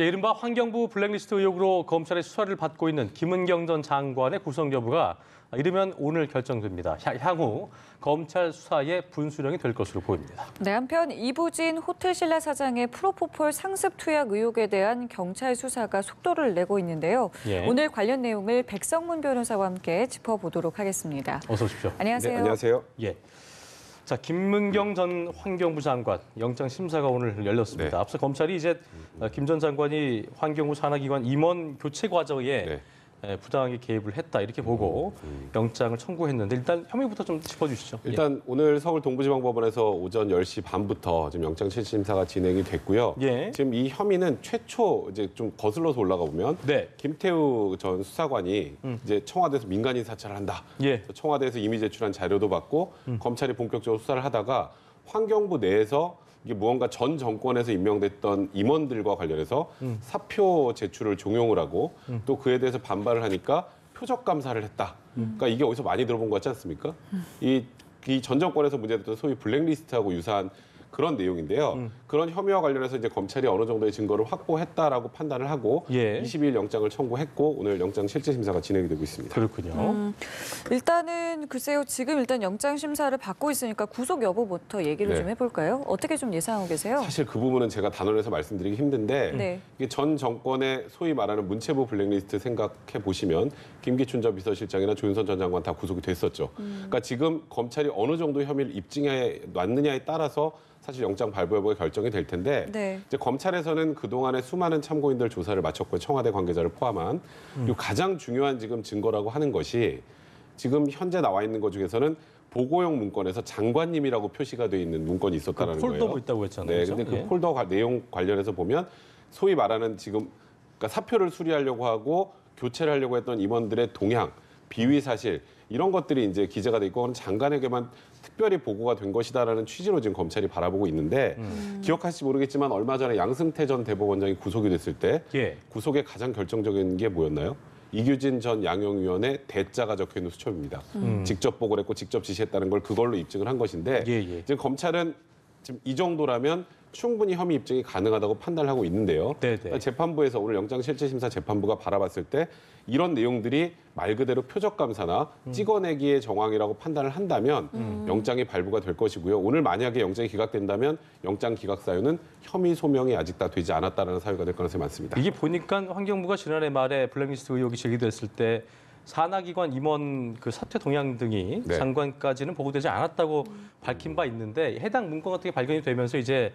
이른바 환경부 블랙리스트 의혹으로 검찰의 수사를 받고 있는 김은경 전 장관의 구속 여부가 이르면 오늘 결정됩니다. 향후 검찰 수사의 분수령이 될 것으로 보입니다. 네, 한편 이부진 호텔신라 사장의 프로포폴 상습 투약 의혹에 대한 경찰 수사가 속도를 내고 있는데요. 오늘 관련 내용을 백성문 변호사와 함께 짚어보도록 하겠습니다. 어서 오십시오. 안녕하세요. 네, 안녕하세요. 자, 김문경 전 환경부 장관 영장 심사가 오늘 열렸습니다. 네. 앞서 검찰이 이제 김 전 장관이 환경부 산하기관 임원 교체 과정에 부당하게 개입을 했다 이렇게 보고 영장을 청구했는데 일단 혐의부터 좀 짚어주시죠. 일단 오늘 서울 동부지방법원에서 오전 10시 반부터 지금 영장 실질심사가 진행이 됐고요. 지금 이 혐의는 최초 이제 좀 거슬러서 올라가 보면 김태우 전 수사관이 이제 청와대에서 민간인 사찰을 한다. 청와대에서 이미 제출한 자료도 받고 검찰이 본격적으로 수사를 하다가 환경부 내에서 이게 무언가 전 정권에서 임명됐던 임원들과 관련해서 사표 제출을 종용을 하고 또 그에 대해서 반발을 하니까 표적 감사를 했다. 그러니까 이게 어디서 많이 들어본 것 같지 않습니까? 이 전 정권에서 문제됐던 소위 블랙리스트하고 유사한 그런 내용인데요. 그런 혐의와 관련해서 이제 검찰이 어느 정도의 증거를 확보했다라고 판단을 하고 22일 영장을 청구했고 오늘 영장 실질 심사가 진행이 되고 있습니다. 그렇군요. 일단은 글쎄요. 지금 일단 영장 심사를 받고 있으니까 구속 여부부터 얘기를 좀 해볼까요? 어떻게 좀 예상하고 계세요? 사실 그 부분은 제가 단언해서 말씀드리기 힘든데 이게 전 정권의 소위 말하는 문체부 블랙리스트 생각해 보시면 김기춘 전 비서실장이나 조윤선 전 장관 다 구속이 됐었죠. 그러니까 지금 검찰이 어느 정도 혐의를 입증해 놨느냐에 따라서 사실 영장 발부 여부가 결정이 될 텐데 이제 검찰에서는 그동안의 수많은 참고인들 조사를 마쳤고 청와대 관계자를 포함한 그리고 가장 중요한 지금 증거라고 하는 것이 지금 현재 나와 있는 것 중에서는 보고용 문건에서 장관님이라고 표시가 돼 있는 문건이 있었다는 거예요. 폴더가 있다고 했잖아요. 네, 근데 그 폴더 내용 관련해서 보면 소위 말하는 지금 그러니까 사표를 수리하려고 하고 교체를 하려고 했던 임원들의 동향, 비위 사실 이런 것들이 이제 기재가 돼 있고 장관에게만 특별히 보고가 된 것이다라는 취지로 지금 검찰이 바라보고 있는데 기억하실지 모르겠지만 얼마 전에 양승태 전 대법원장이 구속이 됐을 때 구속의 가장 결정적인 게 뭐였나요? 이규진 전 양형위원의 대자가 적혀 있는 수첩입니다. 직접 보고를 했고 직접 지시했다는 걸 그걸로 입증을 한 것인데 지금 검찰은 지금 이 정도라면 충분히 혐의 입증이 가능하다고 판단을 하고 있는데요. 재판부에서 오늘 영장실질심사 재판부가 바라봤을 때 이런 내용들이 말 그대로 표적 감사나 찍어내기의 정황이라고 판단을 한다면 영장이 발부가 될 것이고요. 오늘 만약에 영장이 기각된다면 영장 기각 사유는 혐의 소명이 아직 다 되지 않았다는 사유가 될 가능성이 많습니다. 이게 보니까 환경부가 지난해 말에 블랙리스트 의혹이 제기됐을 때 산하기관 임원 그 사퇴 동향 등이 장관까지는 보고되지 않았다고 밝힌 바 있는데 해당 문건 같은 게 발견이 되면서 이제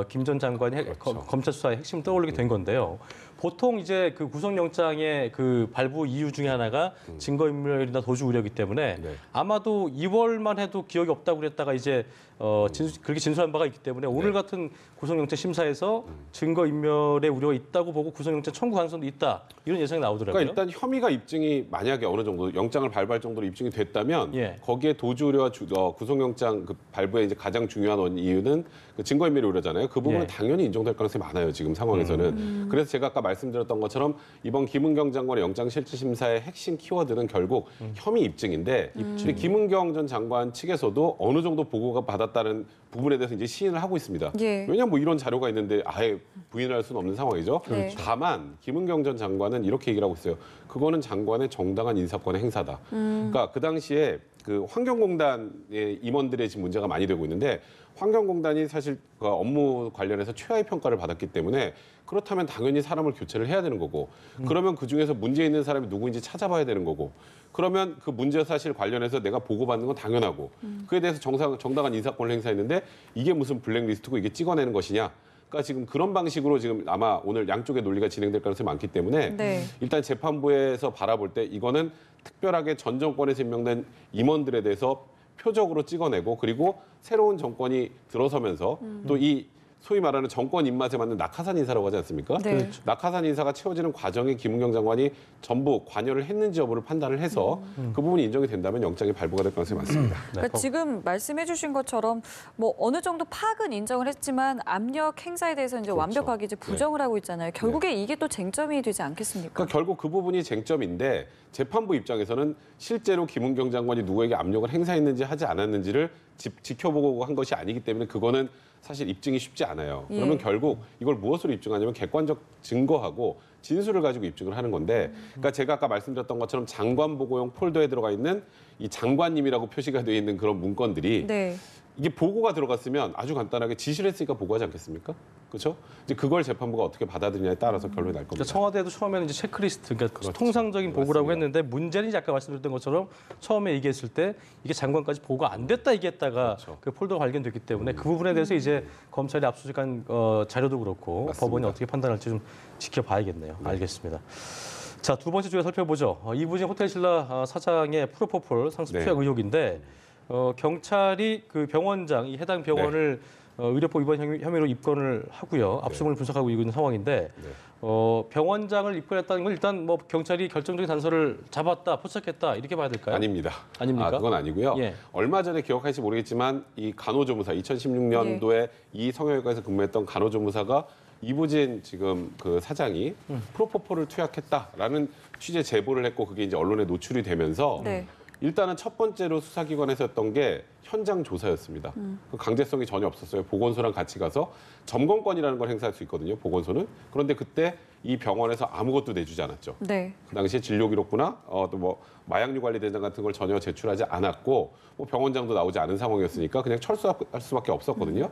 김 전 장관이 검찰 수사의 핵심을 떠올리게 된 건데요. 보통 이제 그 구속영장의 그 발부 이유 중에 하나가 증거인멸이나 도주 우려이기 때문에 아마도 2월만 해도 기억이 없다고 그랬다가 이제 그렇게 진술한 바가 있기 때문에 오늘 같은 구속영장 심사에서 증거인멸의 우려가 있다고 보고 구속영장 청구 가능성도 있다 이런 예상이 나오더라고요. 그러니까 일단 혐의가 입증이 만약에 어느 정도 영장을 발부할 정도로 입증이 됐다면 거기에 도주 우려와 구속영장 그 발부의 이제 가장 중요한 이유는 그 증거인멸의 우려잖아요. 그 부분은 당연히 인정될 가능성이 많아요. 지금 상황에서는. 그래서 제가 아까 말씀드렸던 것처럼 이번 김은경 장관의 영장실질심사의 핵심 키워드는 결국 혐의 입증인데 근데 김은경 전 장관 측에서도 어느 정도 보고가 받았다는 부분에 대해서 이제 시인을 하고 있습니다. 왜냐하면 뭐 이런 자료가 있는데 아예 부인할 수는 없는 상황이죠. 다만 김은경 전 장관은 이렇게 얘기를 하고 있어요. 그거는 장관의 정당한 인사권의 행사다. 그러니까 그 당시에 그 환경공단의 임원들의 지금 문제가 많이 되고 있는데 환경공단이 사실 그 업무 관련해서 최하의 평가를 받았기 때문에 그렇다면 당연히 사람을 교체를 해야 되는 거고 그러면 그중에서 문제 있는 사람이 누구인지 찾아봐야 되는 거고 그러면 그 문제 사실 관련해서 내가 보고받는 건 당연하고 그에 대해서 정당한 인사권을 행사했는데 이게 무슨 블랙리스트고 이게 찍어내는 것이냐. 그러니까 지금 그런 방식으로 지금 아마 오늘 양쪽의 논리가 진행될 가능성이 많기 때문에 일단 재판부에서 바라볼 때 이거는 특별하게 전 정권에서 임명된 임원들에 대해서 표적으로 찍어내고 그리고 새로운 정권이 들어서면서 또 이 소위 말하는 정권 입맛에 맞는 낙하산 인사라고 하지 않습니까? 낙하산 인사가 채워지는 과정에 김은경 장관이 전부 관여를 했는지 여부를 판단을 해서 그 부분이 인정이 된다면 영장이 발부가 될 가능성이 많습니다. 그러니까 지금 말씀해 주신 것처럼 뭐 어느 정도 파악은 인정을 했지만 압력 행사에 대해서 이제 완벽하게 이제 부정을 하고 있잖아요. 결국에 이게 또 쟁점이 되지 않겠습니까? 그러니까 결국 그 부분이 쟁점인데 재판부 입장에서는 실제로 김은경 장관이 누구에게 압력을 행사했는지 하지 않았는지를 지켜보고 한 것이 아니기 때문에 그거는 사실 입증이 쉽지 않아요. 그러면 결국 이걸 무엇으로 입증하냐면 객관적 증거하고 진술을 가지고 입증을 하는 건데, 그러니까 제가 아까 말씀드렸던 것처럼 장관 보고용 폴더에 들어가 있는 이 장관님이라고 표시가 되어 있는 그런 문건들이 이게 보고가 들어갔으면 아주 간단하게 지시를 했으니까 보고하지 않겠습니까? 그렇죠? 이제 그걸 재판부가 어떻게 받아들이냐에 따라서 결론이 날 겁니다. 그러니까 청와대도 처음에는 이제 체크리스트, 그러니까 통상적인 보고라고 했는데 문제는 이제 아까 말씀드렸던 것처럼 처음에 얘기했을 때 이게 장관까지 보고가 안 됐다 얘기했다가 그 폴더가 발견됐기 때문에 그 부분에 대해서 이제 검찰이 압수수색한 자료도 그렇고 맞습니다. 법원이 어떻게 판단할지 좀 지켜봐야겠네요. 알겠습니다. 자, 두 번째 주제 살펴보죠. 이부진 호텔신라 사장의 프로포폴 상습 투약 의혹인데 경찰이 그 병원장, 이 해당 병원을 의료법 위반 혐의로 입건을 하고요. 압수물을 분석하고 있는 상황인데 병원장을 입건했다는 건 일단 뭐 경찰이 결정적인 단서를 잡았다, 포착했다 이렇게 봐야 될까요? 아닙니다. 아닙니까? 그건 아니고요. 예. 얼마 전에 기억하실지 모르겠지만 이 간호조무사 2016년도에 이 성형외과에서 근무했던 간호조무사가 이부진 지금 그 사장이 프로포폴을 투약했다라는 취재 제보를 했고 그게 이제 언론에 노출이 되면서 일단은 첫 번째로 수사기관에서 했던 게 현장 조사였습니다. 그 강제성이 전혀 없었어요. 보건소랑 같이 가서 점검권이라는 걸 행사할 수 있거든요. 보건소는. 그런데 그때 이 병원에서 아무것도 내주지 않았죠. 그 당시에 진료기록부나 또 뭐 마약류 관리대장 같은 걸 전혀 제출하지 않았고 뭐 병원장도 나오지 않은 상황이었으니까 그냥 철수할 수밖에 없었거든요.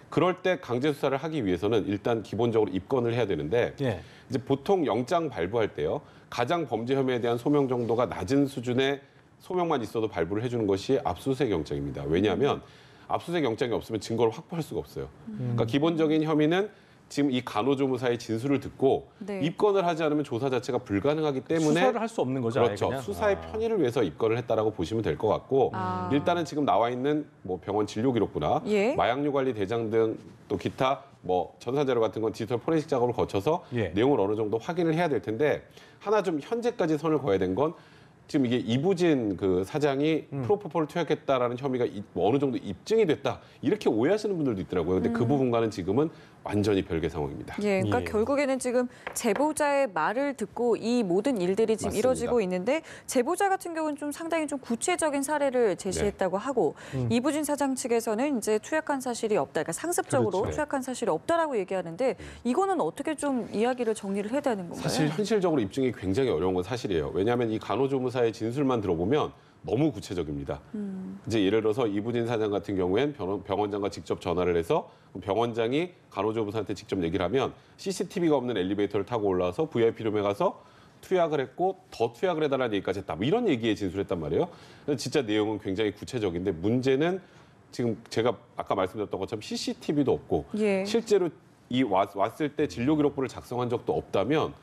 그럴 때 강제 수사를 하기 위해서는 일단 기본적으로 입건을 해야 되는데 이제 보통 영장 발부할 때요. 가장 범죄 혐의에 대한 소명 정도가 낮은 수준의 소명만 있어도 발부를 해주는 것이 압수수색 영장입니다. 왜냐하면 압수수색 영장이 없으면 증거를 확보할 수가 없어요. 그러니까 기본적인 혐의는 지금 이 간호조무사의 진술을 듣고 입건을 하지 않으면 조사 자체가 불가능하기 때문에 수사를 할 수 없는 거죠. 그렇죠. 수사의 편의를 위해서 입건을 했다라고 보시면 될 것 같고 일단은 지금 나와 있는 뭐 병원 진료기록부나 마약류 관리 대장 등 또 기타 뭐 전산 자료 같은 건 디지털 포렌식 작업을 거쳐서 내용을 어느 정도 확인을 해야 될 텐데 하나 좀 현재까지 선을 그어야 된 건 지금 이게 이부진 그 사장이 프로포폴을 투약했다라는 혐의가 뭐 어느 정도 입증이 됐다 이렇게 오해하시는 분들도 있더라고요. 근데 그 부분과는 지금은 완전히 별개 상황입니다. 그러니까 결국에는 지금 제보자의 말을 듣고 이 모든 일들이 지금 이뤄지고 있는데 제보자 같은 경우는 좀 상당히 좀 구체적인 사례를 제시했다고 하고 이부진 사장 측에서는 이제 투약한 사실이 없다, 그러니까 상습적으로 투약한 사실이 없다라고 얘기하는데 이거는 어떻게 좀 이야기를 정리를 해야 되는 건가요? 사실 현실적으로 입증이 굉장히 어려운 건 사실이에요. 왜냐하면 이 간호조무사의 진술만 들어보면 너무 구체적입니다. 이제 예를 들어서 이부진 사장 같은 경우엔 병원장과 직접 전화를 해서 병원장이 간호조무사한테 직접 얘기를 하면 CCTV가 없는 엘리베이터를 타고 올라와서 VIP룸에 가서 투약을 했고 더 투약을 해달라는 얘기까지 했다. 뭐 이런 얘기에 진술했단 말이에요. 진짜 내용은 굉장히 구체적인데 문제는 지금 제가 아까 말씀드렸던 것처럼 CCTV도 없고 실제로 왔을 때 진료기록부를 작성한 적도 없다면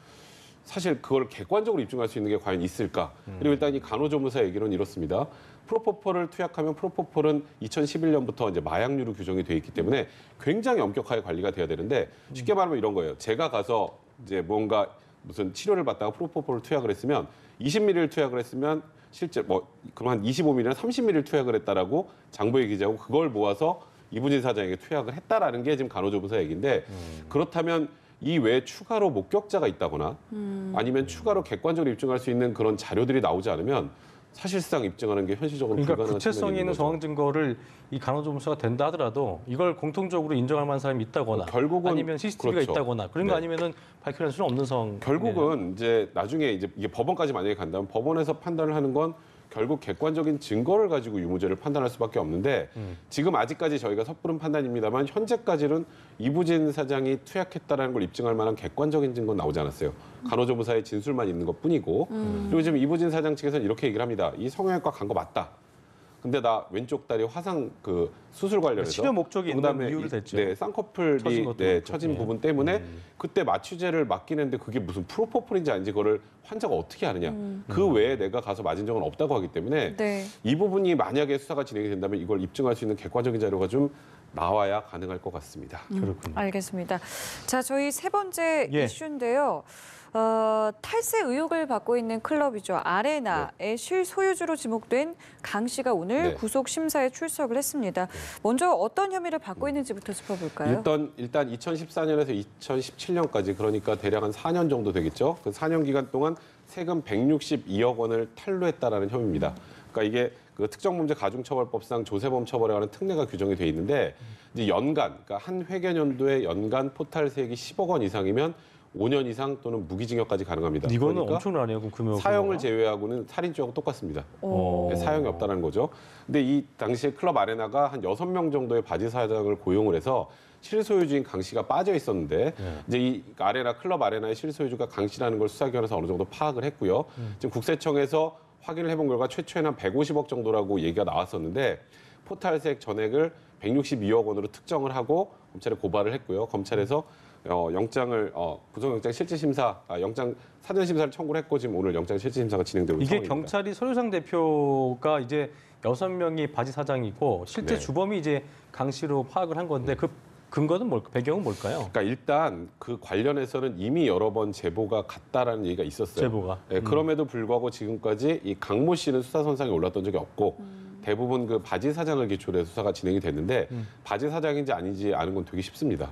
사실 그걸 객관적으로 입증할 수 있는 게 과연 있을까? 그리고 일단 이 간호조무사 얘기는 이렇습니다. 프로포폴을 투약하면 프로포폴은 2011년부터 이제 마약류로 규정이 돼 있기 때문에 굉장히 엄격하게 관리가 돼야 되는데 쉽게 말하면 이런 거예요. 제가 가서 이제 뭔가 무슨 치료를 받다가 프로포폴을 투약을 했으면 20ml를 투약을 했으면 실제 뭐 그럼 한 25ml나 30ml를 투약을 했다라고 장부에 기재하고 그걸 모아서 이부진 사장에게 투약을 했다라는 게 지금 간호조무사 얘기인데 그렇다면 이 외에 추가로 목격자가 있다거나 아니면 추가로 객관적으로 입증할 수 있는 그런 자료들이 나오지 않으면 사실상 입증하는 게 현실적으로 불가능한 그러니까 구체성이 있는 정황 증거를 이 간호조무사가 된다 하더라도 이걸 공통적으로 인정할 만한 사람이 있다거나 결국은 아니면 CCTV가 있다거나 그런 거 아니면은 밝혀낼 수는 없는 상황. 결국은 이제 나중에 이제 이게 법원까지 만약에 간다면 법원에서 판단을 하는 건 결국 객관적인 증거를 가지고 유무죄를 판단할 수밖에 없는데 지금 아직까지 저희가 섣부른 판단입니다만 현재까지는 이부진 사장이 투약했다라는 걸 입증할 만한 객관적인 증거는 나오지 않았어요. 간호조무사의 진술만 있는 것뿐이고 그리고 지금 이부진 사장 측에서는 이렇게 얘기를 합니다. 이 성형외과 간 거 맞다. 근데 나 왼쪽 다리 화상 그 수술 관련해서 치료 목적이 있는 이유를 됐죠. 네, 쌍꺼풀이 처진 부분 때문에 그때 마취제를 맞긴 했는데 그게 무슨 프로포폴인지 아닌지 그거를 환자가 어떻게 아느냐. 그 외에 내가 가서 맞은 적은 없다고 하기 때문에 이 부분이 만약에 수사가 진행이 된다면 이걸 입증할 수 있는 객관적인 자료가 좀 나와야 가능할 것 같습니다. 그렇군요. 알겠습니다. 자, 저희 세 번째 이슈인데요. 탈세 의혹을 받고 있는 클럽이죠. 아레나의 실소유주로 지목된 강 씨가 오늘 구속 심사에 출석을 했습니다. 먼저 어떤 혐의를 받고 있는지부터 짚어볼까요? 일단 2014년에서 2017년까지 그러니까 대략 한 4년 정도 되겠죠. 그 4년 기간 동안 세금 162억 원을 탈루했다라는 혐의입니다. 그러니까 이게 그 특정범죄 가중처벌법상 조세범 처벌에 관한 특례가 규정이 돼 있는데 이제 연간, 그러니까 한 회계연도에 연간 포탈 세액이 10억 원 이상이면 5년 이상 또는 무기징역까지 가능합니다. 이거는 그러니까 엄청나네요. 그럼 금액 사형을 제외하고는 살인죄하고 똑같습니다. 네, 사형이 없다는 거죠. 근데 이 당시에 클럽 아레나가 한 6명 정도의 바지 사장을 고용을 해서 실소유주인 강 씨가 빠져 있었는데 이제 이 아레나 클럽 아레나의 실소유주가 강 씨라는 걸 수사기관에서 어느 정도 파악을 했고요. 지금 국세청에서 확인을 해본 결과 최초에는 한 150억 정도라고 얘기가 나왔었는데 포탈세액 전액을 162억 원으로 특정을 하고 검찰에 고발을 했고요. 검찰에서 영장을 구속영장 실질심사, 영장 사전 심사를 청구를 했고 지금 오늘 영장 실질심사가 진행되고 있는 이게 상황입니다. 경찰이 서류상 대표가 이제 6명이 바지 사장이고 실제 네. 주범이 이제 강 씨로 파악을 한 건데 그 근거는 배경은 뭘까요? 그러니까 일단 그 관련해서는 이미 여러 번 제보가 갔다라는 얘기가 있었어요. 제보가. 네, 그럼에도 불구하고 지금까지 이 강모 씨는 수사 선상에 올랐던 적이 없고 대부분 그 바지 사장을 기초로 해서 수사가 진행이 됐는데 바지 사장인지 아닌지 아는 건 되게 쉽습니다.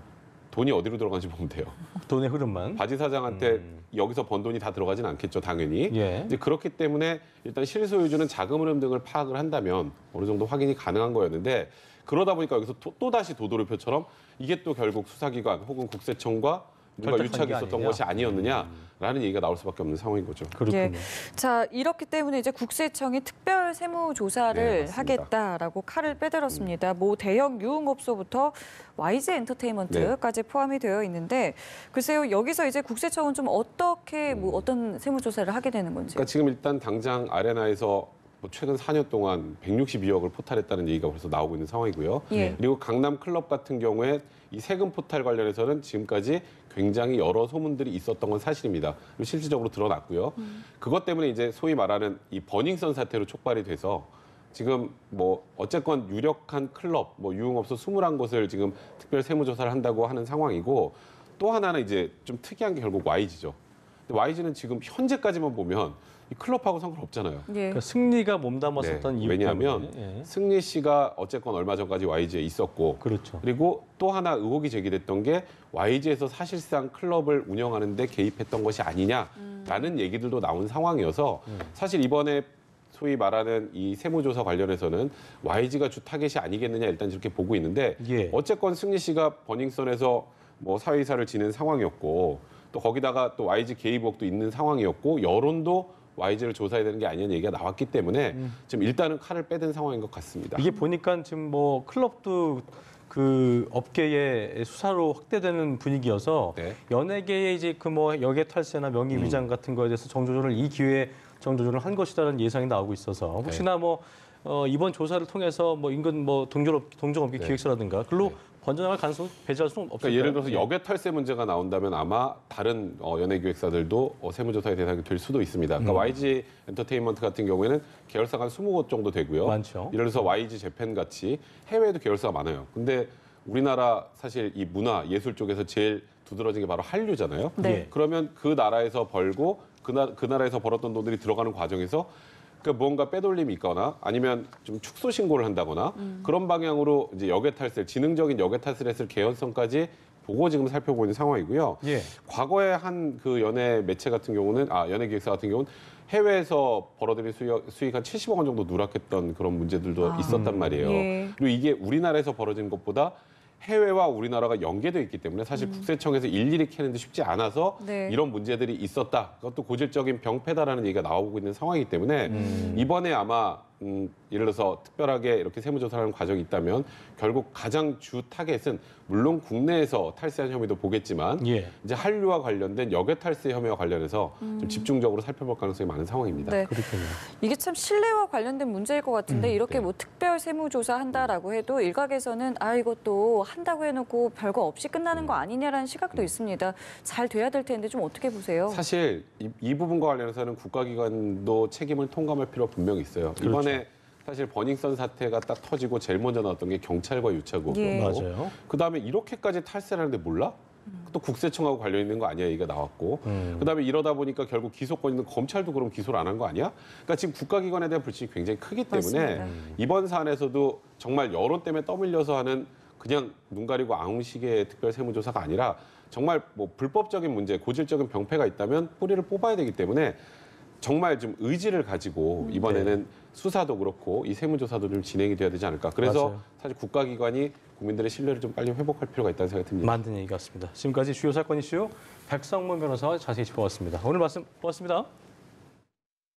돈이 어디로 들어가는지 보면 돼요. 돈의 흐름만. 바지 사장한테 여기서 번 돈이 다 들어가진 않겠죠, 당연히. 예. 이제 그렇기 때문에 일단 실소유주는 자금 흐름 등을 파악을 한다면 어느 정도 확인이 가능한 거였는데 그러다 보니까 여기서 또 다시 도돌이표처럼 이게 또 결국 수사기관 혹은 국세청과 뭔가 결탁한 유착이 게 있었던 아니냐. 것이 아니었느냐라는 얘기가 나올 수밖에 없는 상황인 거죠. 그렇군요. 예. 자, 이렇기 때문에 이제 국세청이 특별 세무 조사를 네, 맞습니다. 하겠다라고 칼을 빼들었습니다. 뭐 대형 유흥업소부터 YG 엔터테인먼트까지 포함이 되어 있는데 글쎄요, 여기서 이제 국세청은 좀 어떻게 어떤 세무 조사를 하게 되는 건지. 그러니까 지금 일단 당장 아레나에서 뭐 최근 4년 동안 162억을 포탈했다는 얘기가 벌써 나오고 있는 상황이고요. 예. 그리고 강남 클럽 같은 경우에 이 세금 포탈 관련해서는 지금까지 굉장히 여러 소문들이 있었던 건 사실입니다. 그리고 실질적으로 드러났고요. 그것 때문에 이제 소위 말하는 이 버닝썬 사태로 촉발이 돼서 지금 뭐 어쨌건 유력한 클럽, 뭐 유흥업소 21곳을 지금 특별 세무조사를 한다고 하는 상황이고 또 하나는 이제 좀 특이한 게 결국 YG죠. 근데 YG는 지금 현재까지만 보면 이 클럽하고 상관없잖아요. 예. 그러니까 승리가 몸담았었던 네, 이유 왜냐하면 때문에. 예. 승리 씨가 어쨌건 얼마 전까지 YG에 있었고 그렇죠. 그리고 또 하나 의혹이 제기됐던 게 YG에서 사실상 클럽을 운영하는 데 개입했던 것이 아니냐라는 얘기들도 나온 상황이어서 사실 이번에 소위 말하는 이 세무조사 관련해서는 YG가 주 타겟이 아니겠느냐 일단 이렇게 보고 있는데 예. 어쨌건 승리 씨가 버닝썬에서 뭐 사회이사를 지낸 상황이었고 또 거기다가 또 YG 개입 의혹도 있는 상황이었고 여론도 YG를 조사해야 되는 게 아니냐는 얘기가 나왔기 때문에 지금 일단은 칼을 빼든 상황인 것 같습니다. 이게 보니까 지금 뭐 클럽도 그 업계의 수사로 확대되는 분위기여서 네. 연예계의 이제 그 뭐 역외 탈세나 명의 위장 같은 거에 대해서 정조준을 이 기회에 정조준을 한 것이라는 예상이 나오고 있어서 혹시나 뭐 이번 조사를 통해서 뭐 인근 뭐 동종업계 기획서라든가 글로 번져나갈 가능성을 배제할 수는 없을까요? 그러니까 예를 들어서 역외 탈세 문제가 나온다면 아마 다른 연예기획사들도 세무조사의 대상이 될 수도 있습니다. 그러니까 YG 엔터테인먼트 같은 경우에는 계열사가 한 20곳 정도 되고요. 많죠. 예를 들어서 YG 재팬 같이 해외에도 계열사가 많아요. 근데 우리나라 사실 이 문화 예술 쪽에서 제일 두드러진 게 바로 한류잖아요. 네. 그러면 그 나라에서 벌고 그 나라에서 벌었던 돈들이 들어가는 과정에서 그러니까 뭔가 빼돌림이 있거나 아니면 좀 축소 신고를 한다거나 그런 방향으로 이제 역외 탈세, 지능적인 역외 탈세를 했을 개연성까지 보고 지금 살펴보고 있는 상황이고요. 예. 과거에 한 그 연예 매체 같은 경우는 연예 기획사 같은 경우는 해외에서 벌어들인 수익 한 70억 원 정도 누락했던 그런 문제들도 있었단 말이에요. 예. 그리고 이게 우리나라에서 벌어진 것보다 해외와 우리나라가 연계되어 있기 때문에 사실 국세청에서 일일이 캐는데 쉽지 않아서 네. 이런 문제들이 있었다. 그것도 고질적인 병폐다라는 얘기가 나오고 있는 상황이기 때문에 이번에 아마 예를 들어서 특별하게 이렇게 세무조사를 하는 과정이 있다면 결국 가장 주 타겟은 물론 국내에서 탈세한 혐의도 보겠지만 예. 이제 한류와 관련된 역외 탈세 혐의와 관련해서 좀 집중적으로 살펴볼 가능성이 많은 상황입니다. 네. 그렇군요. 이게 참 신뢰와 관련된 문제일 것 같은데 이렇게 네. 뭐 특별 세무조사 한다라고 해도 일각에서는 이것도 한다고 해놓고 별거 없이 끝나는 거 아니냐라는 시각도 있습니다. 잘 돼야 될 텐데 좀 어떻게 보세요? 사실 이 부분과 관련해서는 국가기관도 책임을 통감할 필요가 분명히 있어요. 이번에 사실 버닝썬 사태가 딱 터지고 제일 먼저 나왔던 게 경찰과 유착의혹이었고 예. 맞아요. 그다음에 이렇게까지 탈세를 하는데 몰라? 또 국세청하고 관련 있는 거 아니야 얘기가 나왔고 그다음에 이러다 보니까 결국 기소권 있는 검찰도 그럼 기소를 안 한 거 아니야? 그러니까 지금 국가기관에 대한 불신이 굉장히 크기 때문에 맞습니다. 이번 사안에서도 정말 여론 때문에 떠밀려서 하는 그냥 눈 가리고 앙시계의 특별 세무조사가 아니라 정말 뭐 불법적인 문제, 고질적인 병폐가 있다면 뿌리를 뽑아야 되기 때문에 정말 좀 의지를 가지고 이번에는 수사도 그렇고 이 세무조사도 좀 진행이 돼야 되지 않을까. 그래서 맞아요. 사실 국가기관이 국민들의 신뢰를 좀 빨리 회복할 필요가 있다는 생각이 듭니다. 맞는 얘기 같습니다. 지금까지 주요 사건 이슈 백성문 변호사와 자세히 짚어봤습니다. 오늘 말씀 고맙습니다.